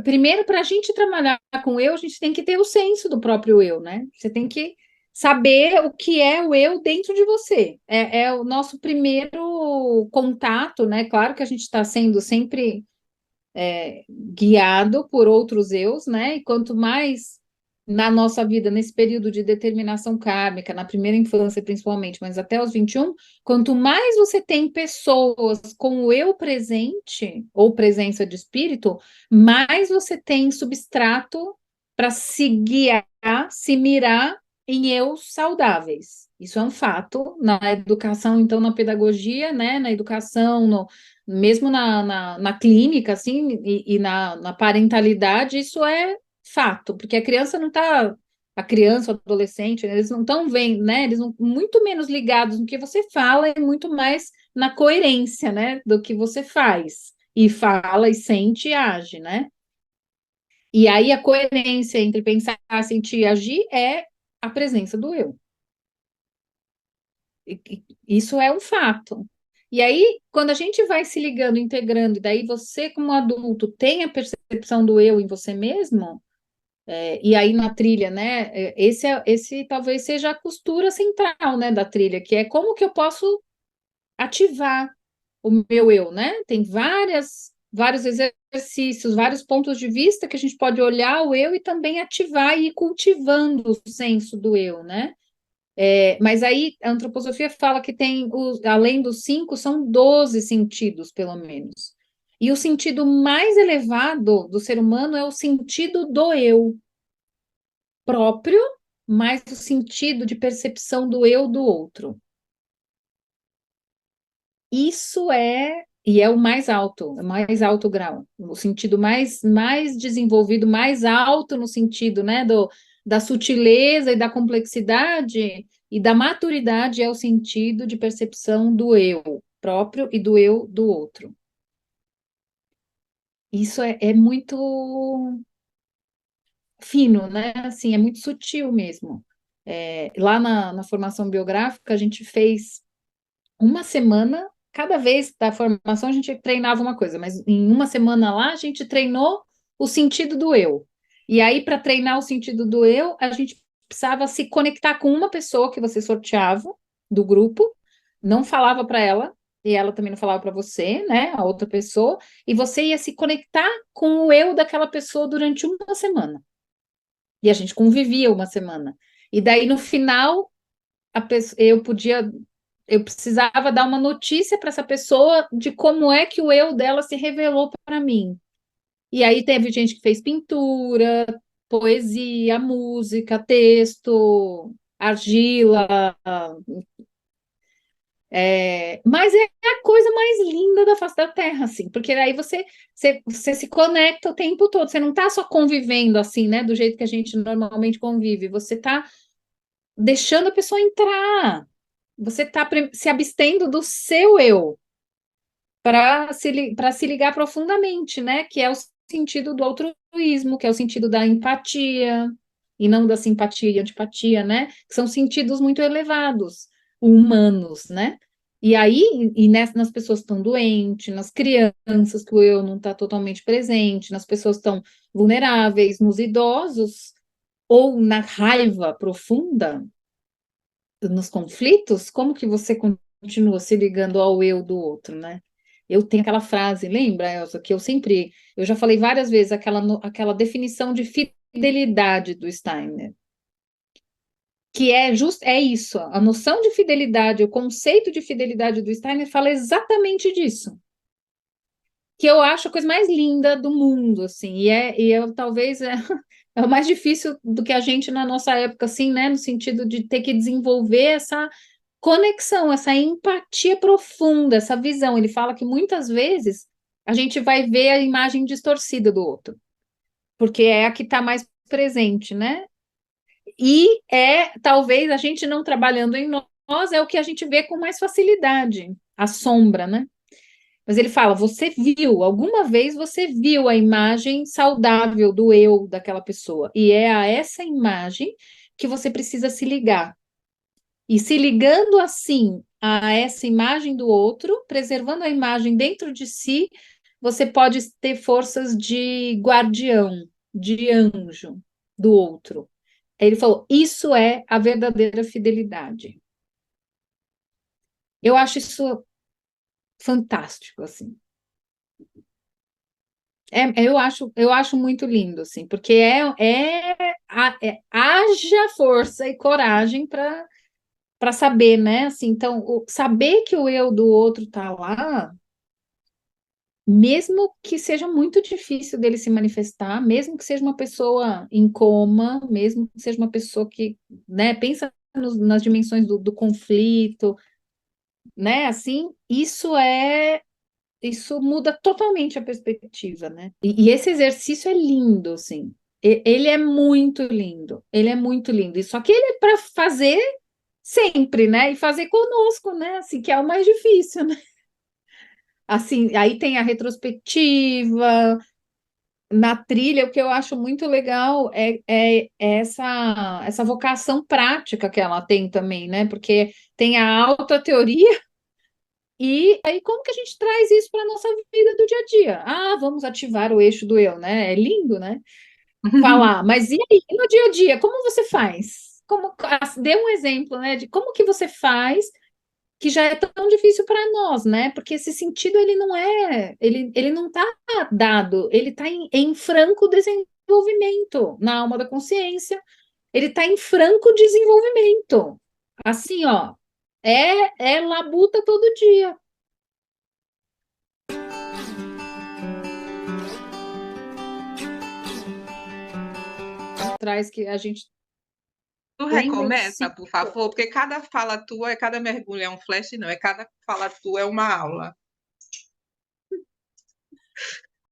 primeiro, para a gente trabalhar com o eu, a gente tem que ter o senso do próprio eu, né? Você tem que saber o que é o eu dentro de você. É o nosso primeiro contato, né? Claro que a gente está sendo sempre guiado por outros eus, né? E quanto mais na nossa vida, nesse período de determinação kármica, na primeira infância principalmente, mas até os 21, quanto mais você tem pessoas com o eu presente, ou presença de espírito, mais você tem substrato para se guiar, se mirar em eus saudáveis. Isso é um fato na educação, então, na pedagogia, né? Na educação, mesmo na clínica, assim, e na parentalidade, isso é fato, porque a criança não está, a criança, o adolescente, eles não estão vendo, né? Eles não, muito menos ligados no que você fala e muito mais na coerência, né? Do que você faz, e fala, e sente, e age, né? E aí a coerência entre pensar, sentir e agir é a presença do eu. Isso é um fato. E aí, quando a gente vai se ligando, integrando, e daí você, como adulto, tem a percepção do eu em você mesmo, e aí na trilha, né? Esse talvez seja a costura central, né, da trilha, que é como que eu posso ativar o meu eu, né? Tem vários exercícios, vários pontos de vista que a gente pode olhar o eu e também ativar e ir cultivando o senso do eu, né? Mas aí a antroposofia fala que tem, além dos 5, são 12 sentidos, pelo menos. E o sentido mais elevado do ser humano é o sentido do eu próprio, mais o sentido de percepção do eu do outro. Isso e é o mais alto grau, o sentido mais desenvolvido, mais alto no sentido, né, da sutileza e da complexidade e da maturidade é o sentido de percepção do eu próprio e do eu do outro. Isso é muito fino, né? Assim, é muito sutil mesmo. Lá na formação biográfica, a gente fez uma semana, cada vez da formação a gente treinava uma coisa, mas em uma semana lá a gente treinou o sentido do eu. E aí, para treinar o sentido do eu, a gente precisava se conectar com uma pessoa que você sorteava do grupo, não falava para ela, e ela também não falava para você, né, a outra pessoa, e você ia se conectar com o eu daquela pessoa durante uma semana. E a gente convivia uma semana. E daí, no final, eu precisava dar uma notícia para essa pessoa de como é que o eu dela se revelou para mim. E aí teve gente que fez pintura, poesia, música, texto, argila, mas é a coisa mais linda da face da Terra, assim, porque aí você se conecta o tempo todo, você não está só convivendo assim, né, do jeito que a gente normalmente convive, você está deixando a pessoa entrar, você está se abstendo do seu eu para se ligar profundamente, né? Que é o sentido do altruísmo, que é o sentido da empatia, e não da simpatia e antipatia, né? Que são sentidos muito elevados, humanos, né? E aí, nas pessoas que estão doentes, nas crianças que o eu não está totalmente presente, nas pessoas que estão vulneráveis, nos idosos, ou na raiva profunda, nos conflitos, como que você continua se ligando ao eu do outro, né? Eu tenho aquela frase, lembra, Elsa, que eu já falei várias vezes, aquela definição de fidelidade do Steiner, que é isso, a noção de fidelidade, o conceito de fidelidade do Steiner fala exatamente disso, que eu acho a coisa mais linda do mundo, assim, talvez é o mais difícil do que a gente na nossa época, assim, né, no sentido de ter que desenvolver essa conexão, essa empatia profunda, essa visão. Ele fala que muitas vezes a gente vai ver a imagem distorcida do outro, porque é a que está mais presente, né? E talvez a gente não trabalhando em nós, é o que a gente vê com mais facilidade, a sombra, né? Mas ele fala: alguma vez você viu a imagem saudável do eu daquela pessoa, e é a essa imagem que você precisa se ligar. E se ligando assim a essa imagem do outro, preservando a imagem dentro de si, você pode ter forças de guardião, de anjo do outro. Ele falou: isso é a verdadeira fidelidade. Eu acho isso fantástico, assim. Eu acho muito lindo, assim, porque haja força e coragem para saber, né? Assim, então, saber que o eu do outro tá lá, mesmo que seja muito difícil dele se manifestar, mesmo que seja uma pessoa em coma, mesmo que seja uma pessoa que, né, pensa nas dimensões do conflito, né? Assim, isso muda totalmente a perspectiva, né? E esse exercício é lindo, assim. Ele é muito lindo. Ele é muito lindo. E só que ele é para fazer sempre, né? E fazer conosco, né? Assim, que é o mais difícil, né? Assim, aí tem a retrospectiva, na trilha, o que eu acho muito legal é essa vocação prática que ela tem também, né? Porque tem a alta teoria. E aí, como que a gente traz isso para a nossa vida do dia a dia? Ah, vamos ativar o eixo do eu, né? É lindo, né? Falar, mas e aí, no dia a dia, como você faz? Dê um exemplo, né, de como que você faz que já é tão difícil para nós, né? Porque esse sentido ele não é, ele não está dado, ele está em franco desenvolvimento na alma da consciência, ele está em franco desenvolvimento. Assim, ó, é labuta todo dia. Traz que a gente Tu lembra de recomeça, si. por favor, porque cada fala tua, cada mergulho é um flash, não, é cada fala tua é uma aula.